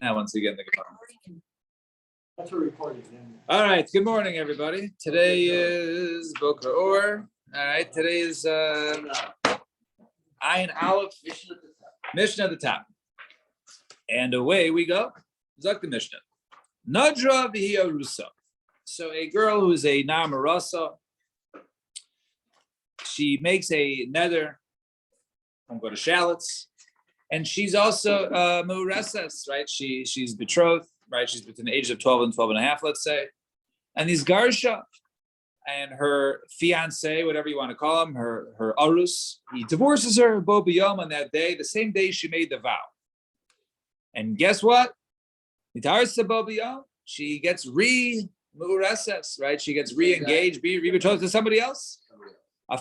Now, once again, the Gemara. That's a recording. All right. Good morning, everybody. Today is Boker Or. All right. Today is Ayin Aleph, Mishnah at the top, and away we go. Zok the Mishnah. Nadra v'hi arusa. So a girl who is a nar marasa, she makes a nether. I'm going to shallots. And she's also mu'resses, right? She's betrothed, right? She's between the ages of 12 and 12 and a half, let's say. And these Garsha and her fiance, whatever you want to call him, her arus, he divorces her, bo b'yom, on that day, the same day she made the vow. And guess what? She gets mu'resses, right? She gets re-engaged, re-betrothed to somebody else.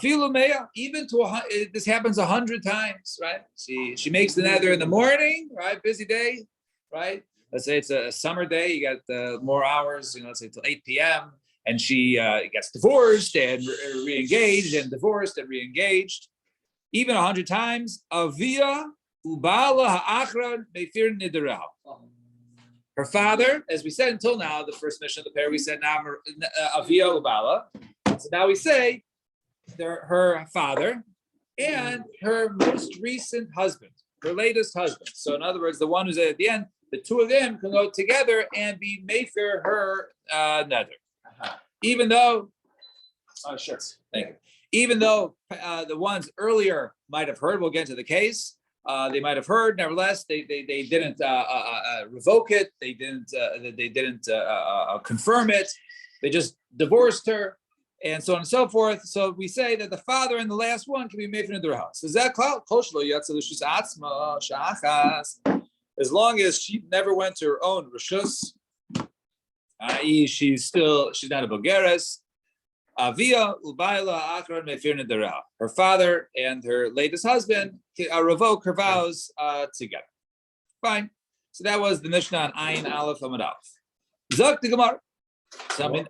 Even to this happens 100 times, right? She makes the nether in the morning, right? Busy day, right? Let's say it's a summer day. You got more hours, let's say till 8 p.m. And she gets divorced and re-engaged and divorced and re-engaged. Even 100 times. Avia ubala ha'achra meifir nidarav. Her father, as we said until now, the first mission of the pair, we said now Avia ubala. So now we say her father and her most recent husband, her latest husband. So in other words, the one who's at the end, the two of them can go together and be meifir her nether. Even though, thank you. Even though the ones earlier might have heard, we'll get into the case. They might have heard. Nevertheless, they didn't revoke it. They didn't confirm it. They just divorced her. And so on and so forth. So we say that the father and the last one can be made in their house. Is that cloud? As long as she never went to her own rishus, i.e., she's not a bogeres. Avia ubayla akron mefir nederah. Her father and her latest husband revoke her vows together. Fine. So that was the Mishnah on Ayin Aleph Amud Aleph. Zok the Gemara. So where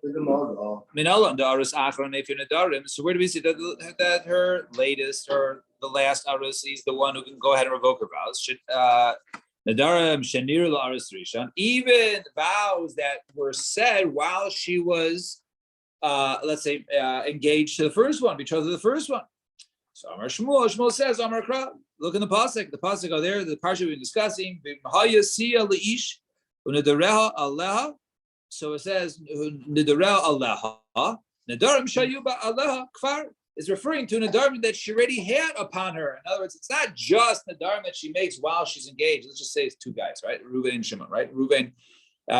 do we see that her latest or the last arus is the one who can go ahead and revoke her vows? Even vows that were said while she was, let's say, engaged to the first one, betrothed to the first one. So Amar Shmuel says, Amar Kra, look in the pasuk. The pasuk are there. The parsha we've been discussing. So it says, Nidarel Aleha, Nadarim Shayuba Aleha Kfar is referring to Nadarim that she already had upon her. In other words, it's not just Nadarim that she makes while she's engaged. Let's just say it's two guys, right? Reuven and Shimon, right? Reuven,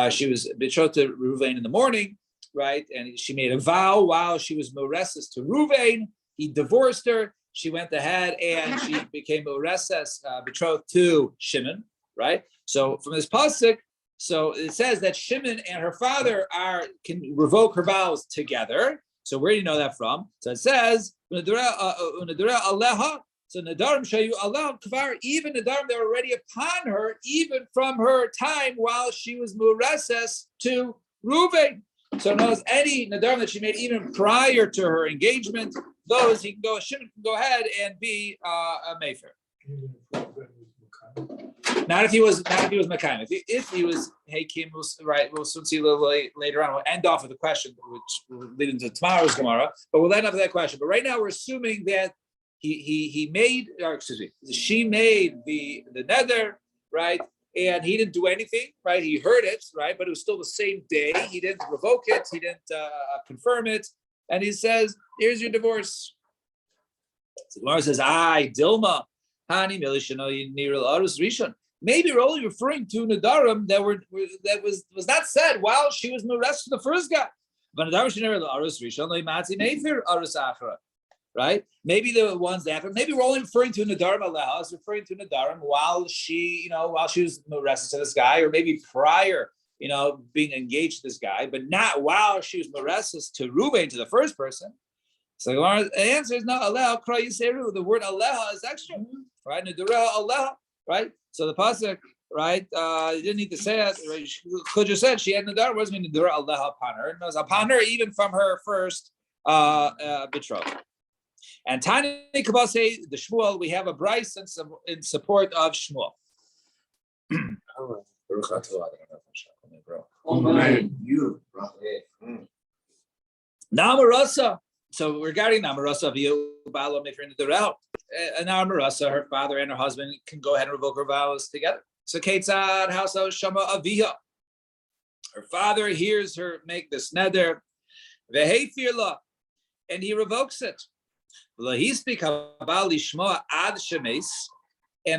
she was betrothed to Reuven in the morning, right? And she made a vow while she was Moreses to Reuven. He divorced her. She went ahead and she became Moreses, betrothed to Shimon, right? So from this pasuk, so it says that Shimon and her father can revoke her vows together. So where do you know that from? So it says, so Nadarim Shayu Aleha Kvar, even Nadarim that were already upon her, even from her time while she was Mureses to Reuven. So notice any Nadarim that she made even prior to her engagement, those Shimon can go ahead and be a meifir. Not if he was Mekayim. If he was Hakim, right? We'll soon see a little later on. We'll end off with a question, which will lead into tomorrow's Gemara. But we'll end up with that question. But right now, we're assuming that she made the nether, right? And he didn't do anything, right? He heard it, right? But it was still the same day. He didn't revoke it. He didn't confirm it. And he says, "Here's your divorce." So Gemara says, Dilma. Maybe we're only referring to Nadarim that was not said while she was Mureses to the first guy. Right? Maybe the ones after. Maybe we're only referring to Nadarim Aleha, is referring to Nadarim while she was Mureses to this guy, or maybe prior, being engaged to this guy, but not while she was Mureses to Reuven, to the first person. So the answer is no. Aleha Kra Yiseru. The word Aleha is extra, right? Nidurah Aleha, right? So the pasuk, right? You didn't need to say it. Right? She could just said she had Nidar. What does it mean Nidurah Aleha upon her? It was upon her even from her first betrothal. And Tani Kabase, the Shmuel, we have a Bryce in support of Shmuel. Namarasa. So regarding Namarasa, and Namarasa, her father and her husband can go ahead and revoke her vows together. So Ketzad Hasa Shama Aviha. Her father hears her make this neder, vehefirla, and he revokes it. And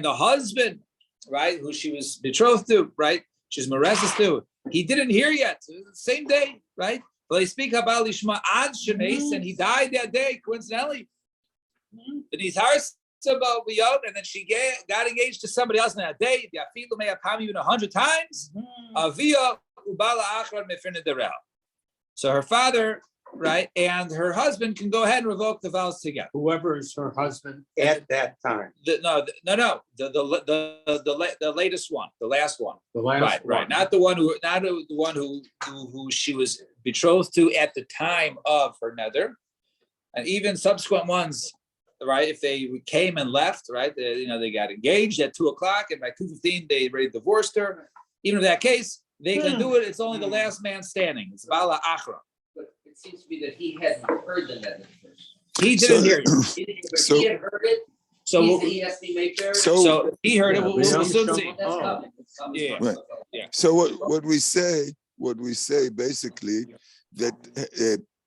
the husband, right, who she was betrothed to, right, she's mareses to, he didn't hear yet. Same day, right? They speak about Lishma ad shemes, and he died that day, coincidentally. And he's about and then she got engaged to somebody else in that day. Even 100 times. So her father, right, and her husband can go ahead and revoke the vows together. Whoever is her husband at that time. No. The latest one, the last one. The last one. Right. Not the one who she was betrothed to at the time of her nether, and even subsequent ones. Right, if they came and left, right, they got engaged at 2:00, and by 2:15 they already divorced her. Even in that case, they can do it. It's only the last man standing. It's bala achra. But it seems to be that he hadn't heard the nether first. He didn't hear it. He had heard it. So he has to be made fair. So he heard it. We'll soon see. That's coming. Yeah. Right. Yeah. So what we say basically that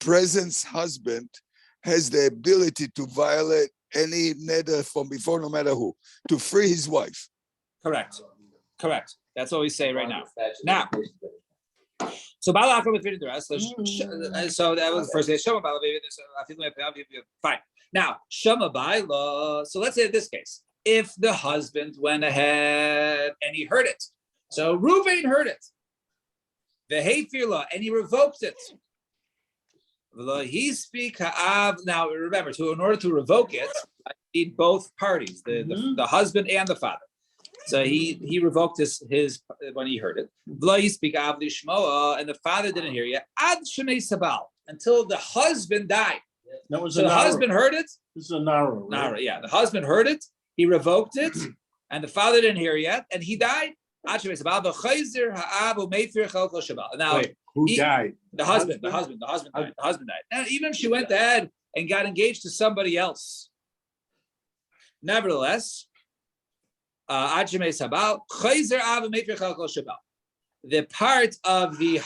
presence husband has the ability to violate any neder from before, no matter who, to free his wife. Correct. That's what we say right now. Now, so Balaka with the rest. So that was the first day. Shema fine. Now Shema Baila. So let's say in this case, if the husband went ahead and he heard it, so Reuven heard it, the Hayfirla, and he revoked it. He speak now. Remember, in order to revoke it, I need both parties, the husband and the father. So he revoked his when he heard it. He speak and the father didn't hear yet. Ad shemei sabal, until the husband died. That was so the husband heard it. This is a Nara. Right? Nara, yeah. The husband heard it. He revoked it, and the father didn't hear yet, and he died. Now, wait, who died? The husband died. The husband died. Now, even if she went ahead and got engaged to somebody else, nevertheless, the part of the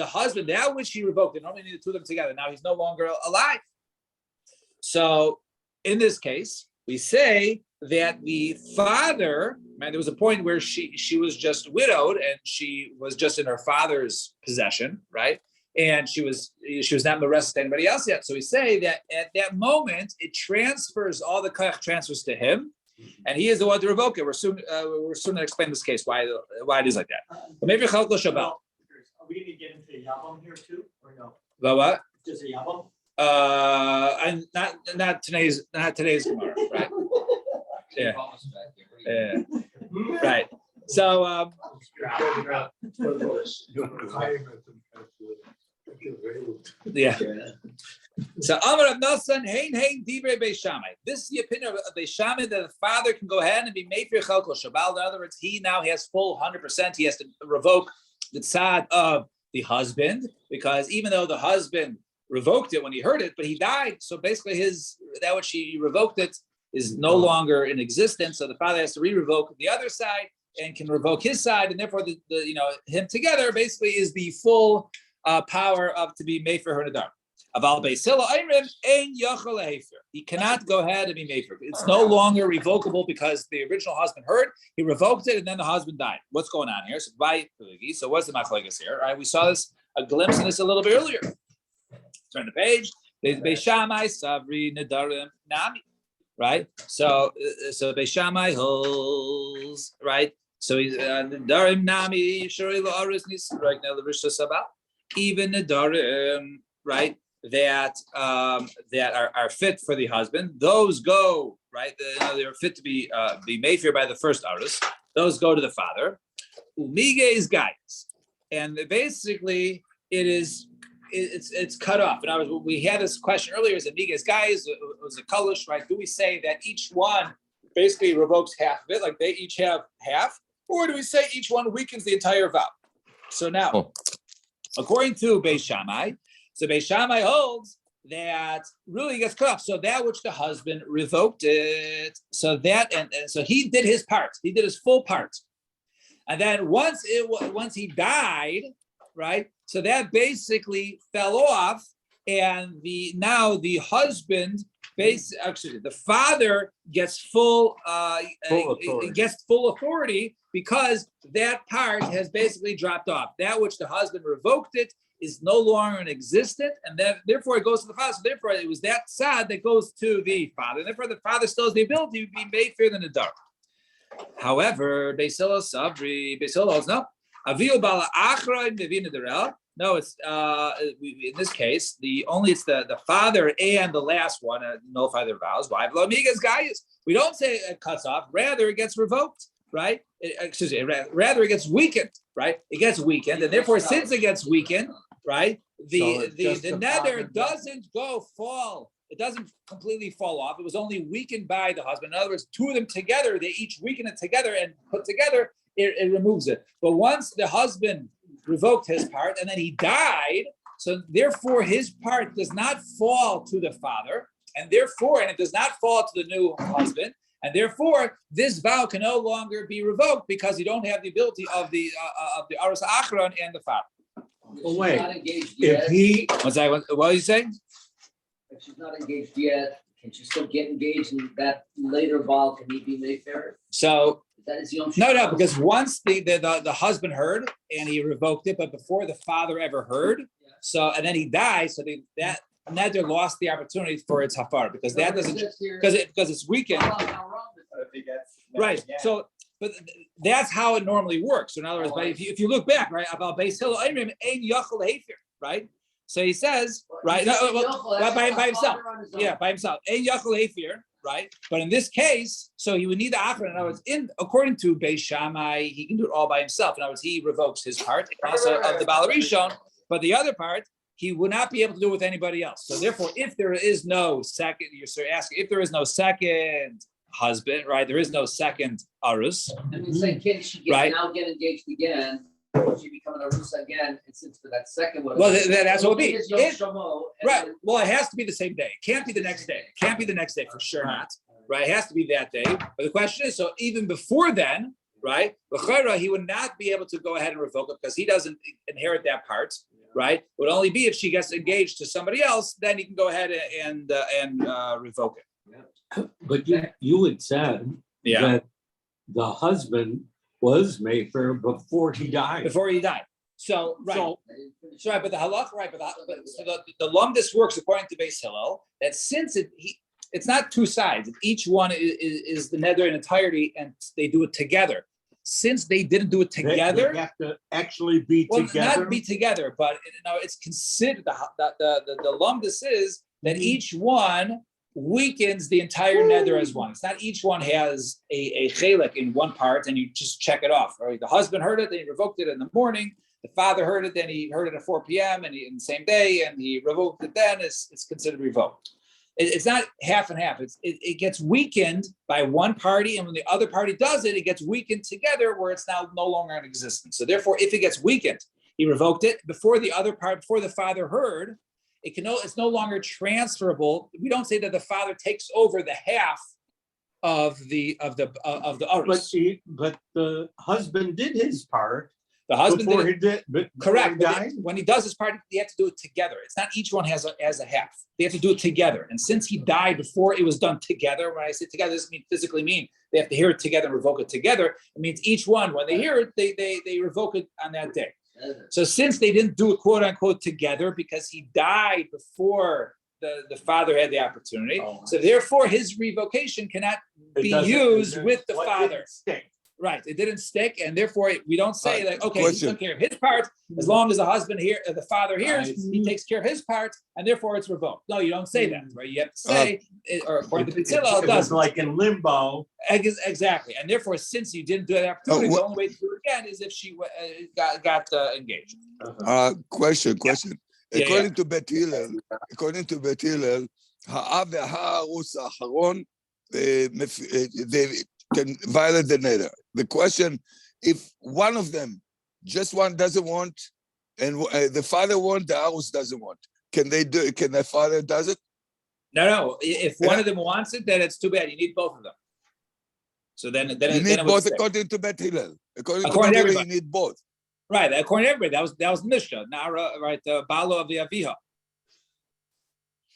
husband, that which he revoked, and only needed two of them together. Now he's no longer alive. So, in this case, we say that the father, man, there was a point where she was just widowed and she was just in her father's possession, right? And she was not molested to anybody else yet. So we say that at that moment it transfers, all the koach transfers to him, and he is the one to revoke it. We're soon to explain this case why it is like that. But maybe Chalko Shabbat. Are we going to get into Yabam here too, or no? But what? Just a Yabam? And not today's Gemara, right? Yeah. Right. So yeah. So Amar Rav Nosson, hein divrei Beis Shammai. This is the opinion of Beis Shammai, that the father can go ahead and be made for Chalko Shabal. In other words, he now has full 100%. He has to revoke the tzad of the husband, because even though the husband revoked it when he heard it, but he died. So basically that which he revoked it is no longer in existence. So the father has to re-revoke the other side and can revoke his side, and therefore the him together basically is the full power of to be made for her nadar. He cannot go ahead and be made for. It's no longer revocable because the original husband heard, he revoked it, and then the husband died. What's going on here? So what's the machlokes here? Right, we saw a glimpse of this a little bit earlier. Turn the page. Beis Shammai Savri Nedarim Nami. Right. So Beis Shammai holds. Right. So Nedarim Nami Shuri La'aris Nisraik Nelavishta Sabah. Even Nedarim, right, that are fit for the husband. Those go, right. They're fit to be made for by the first artist. Those go to the father. Umige's guys, and basically it's cut off. And we had this question earlier: is Amigas guys? It was a kolish, right? Do we say that each one basically revokes half of it, like they each have half, or do we say each one weakens the entire vow? So now, Oh. according to Beis Shammai, so Beis Shammai holds that really gets cut off. So that which the husband revoked it, so that and so he did his part. He did his full part, and then once he died, right? So that basically fell off, and the husband. Actually, the father gets full authority because that part has basically dropped off. That which the husband revoked it is no longer in existence, and then therefore it goes to the father. So therefore, it was that sad that goes to the father. And therefore, the father still has the ability to be made fair than the dark. However, Beis Hillel holds no. Avil bala achra nevin nederel. No, it's in this case it's the father and the last one nullify their vows. Why? We don't say it cuts off. Rather, it gets revoked, right? Rather it gets weakened, right? It gets weakened, and therefore, since it gets weakened, right, the nether doesn't fall. It doesn't completely fall off. It was only weakened by the husband. In other words, two of them together, they each weaken it together and put together. It removes it. But once the husband revoked his part and then he died, so therefore his part does not fall to the father, and it does not fall to the new husband, and therefore this vow can no longer be revoked because you don't have the ability of the Aros Achron and the father. Well, wait. Not engaged If yet. he, What are you saying? If she's not engaged yet, can she still get engaged in that later vow? Can he be made fair? So That is Yom no, Shishon. because once the husband heard and he revoked it, but before the father ever heard, so and then he died, so that nether lost the opportunity for its hafar because that doesn't because it's weakened, right? So, but that's how it normally works. So in other words, but if you look back, right, about Beis Hillel, right? So he says, right, by himself, by himself, right? But in this case, so he would need the achron. In other words, according to Beis Shammai, he can do it all by himself. In other words, he revokes his part, also of the Baal Rishon, but the other part, he would not be able to do it with anybody else. So therefore, if there is no second, you're asking, if there is no second husband, right? There is no second arus. And we say, can she now get engaged again? Or she become an arusa again? And since for that second one, Well, that's what it would be. Right. Then, Well, it has to be the same day. It can't be the next day. It can't be the next day for sure not. Right. It has to be that day. But the question is, so even before then, right? He would not be able to go ahead and revoke it because he doesn't inherit that part. Right. It would only be if she gets engaged to somebody else, then he can go ahead and revoke it. But you had said that the husband was made fair before he died. Before he died. So right. So right, but the halach, right, but so the lumdis works according to Beis Hillel that since it's not two sides, each one is the nether in entirety, and they do it together. Since they didn't do it together, They have to actually be together. not be together, but it's considered the lumdis is that each one weakens the entire nether as one. It's not each one has a chelek in one part and you just check it off. Right? The husband heard it, then he revoked it in the morning. The father heard it, then he heard it at 4 p.m. and in the same day, and he revoked it then. It's considered revoked. It's not half and half. It gets weakened by one party, and when the other party does it, it gets weakened together where it's now no longer in existence. So therefore, if it gets weakened, he revoked it before the father heard. It's no longer transferable. We don't say that the father takes over the half of the arus. But the husband did his part. The husband before did he did, but correct. before he But died? when he does his part, they have to do it together. It's not each one has a half. They have to do it together. And since he died before it was done together, when I say together, this doesn't physically mean they have to hear it together and revoke it together. It means each one, when they hear it, they revoke it on that day. So since they didn't do it quote unquote together because he died before the father had the opportunity, so therefore his revocation cannot be used with the father. Right, it didn't stick, and therefore we don't say that. Okay, he took care of his part. As long as the husband the father hears, he takes care of his part, and therefore it's revoked. No, you don't say that, right? You have to say, or according to Pitzilla, it does. Like in limbo. Exactly, and therefore, since you didn't do that opportunity, the only way to do it again is if she got engaged. Question. Yeah, According to Bet Hillel, האב והארוס האחרון, they can violate the nether. The question if one of them, just one doesn't want, and the father wants, the house doesn't want, can they do it? Can the father does it? No. If one of them wants it, then it's too bad. You need both of them. So then You it need would both stay. according to Bet Hillel. According to According Bet to Hillel, you everybody. need both. Right, according to everybody, that was the Mishnah. Nara, right, the Balo of the Aviha.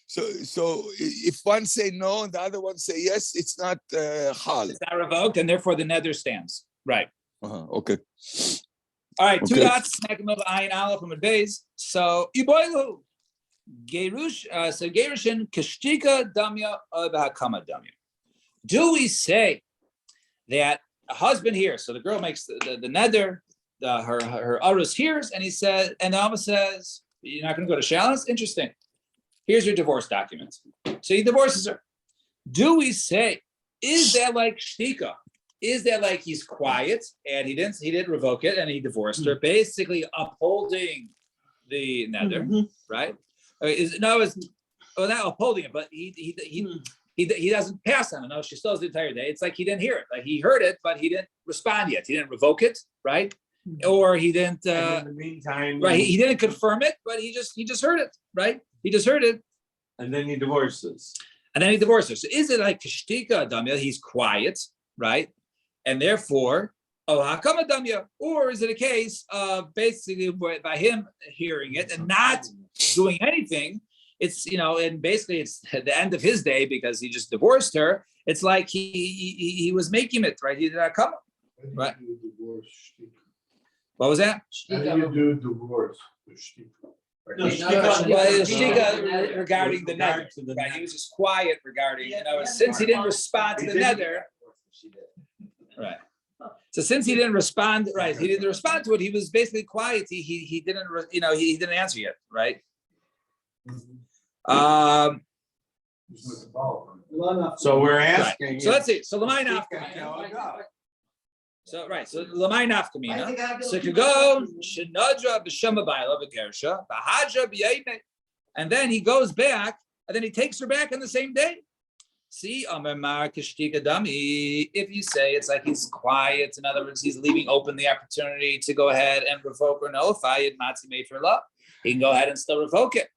So if one say no and the other one say yes, it's not hal. It's not revoked, and therefore the nether stands. Right. Okay. All right, two Okay. dots, Smakim of Ayin Aleph from Beis. So Iboilu. Gerush, so Gerushin Kashtika Damya Bahakama Damya. Do we say that a husband here, so the girl makes the nether, her Arus hears, and he says, and the Alma says, you're not going to go to Shalos? Interesting. Here's your divorce documents. So he divorces her. Do we say, is that like shtika? Is that like he's quiet and he didn't revoke it and he divorced her, basically upholding the nether, right? It's not upholding it, but he doesn't pass on it. No, she still has the entire day. It's like he didn't hear it. Like he heard it, but he didn't respond yet. He didn't revoke it, right? Or he didn't. And in the meantime, Right, he didn't confirm it, but he just heard it, right? He just heard it, and then he divorces. and then he divorced her. So is it like kashtika damya? He's quiet, right? And therefore, oh, hakama damya, or is it a case of basically by him hearing it and not doing anything? It's and basically it's the end of his day because he just divorced her. It's like he was making it, right? He did not come, right? What was that? How do you do divorce? No, Shtika regarding the nether. Right, he was just quiet regarding, since he didn't respond to the nether. Right. So since he didn't respond, right, he didn't respond to it. He was basically quiet. He didn't, he didn't answer yet, right? So we're Right. asking. So let's see. So Lamai Shtika Nafkamina. shall go. So right. So Lamai Nafkamina. So it could go Shenadra b'Shema Ba'ila b'Gersha b'Hadra b'Yaimei, and then he goes back, and then he takes her back on the same day. See, if you say it's like he's quiet, in other words, he's leaving open the opportunity to go ahead and revoke or nullify it, Matzi made for love, he can go ahead and still revoke it.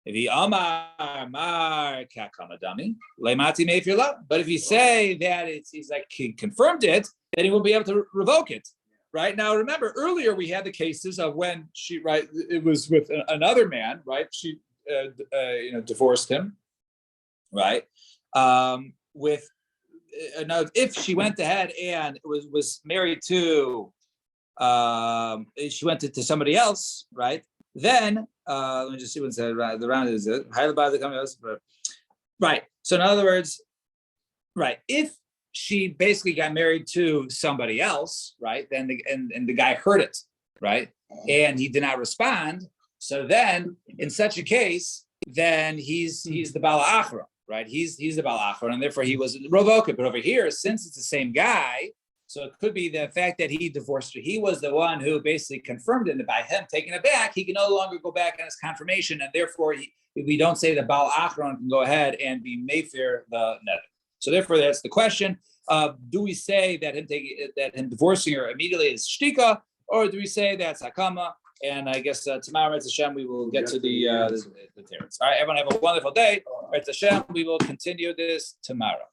If he Mar Kakamadami, Lemati made for love. But if you say that he's like he confirmed it, then he will be able to revoke it. Right now, remember earlier we had the cases of when it was with another man, right? She divorced him. Right, with now if she went ahead and was married to, she went to somebody else, right? Then let me just see what's the round is it? Right. So in other words, right, if she basically got married to somebody else, right? Then the guy heard it, right, and he did not respond. So then, in such a case, then he's the Bala Achra. Right, he's the Baal Achron, and therefore he was revoked. But over here, since it's the same guy, so it could be the fact that he divorced her. He was the one who basically confirmed it, and by him taking it back, he can no longer go back on his confirmation, and therefore we don't say that Baal Achron can go ahead and be Mayfair the nether. So therefore, that's the question: do we say that him divorcing her immediately is shtika, or do we say that's hakama? And I guess tomorrow, Mitzvah Hashem, we will get to the teretz. All right, everyone have a wonderful day. Mitzvah Hashem, we will continue this tomorrow.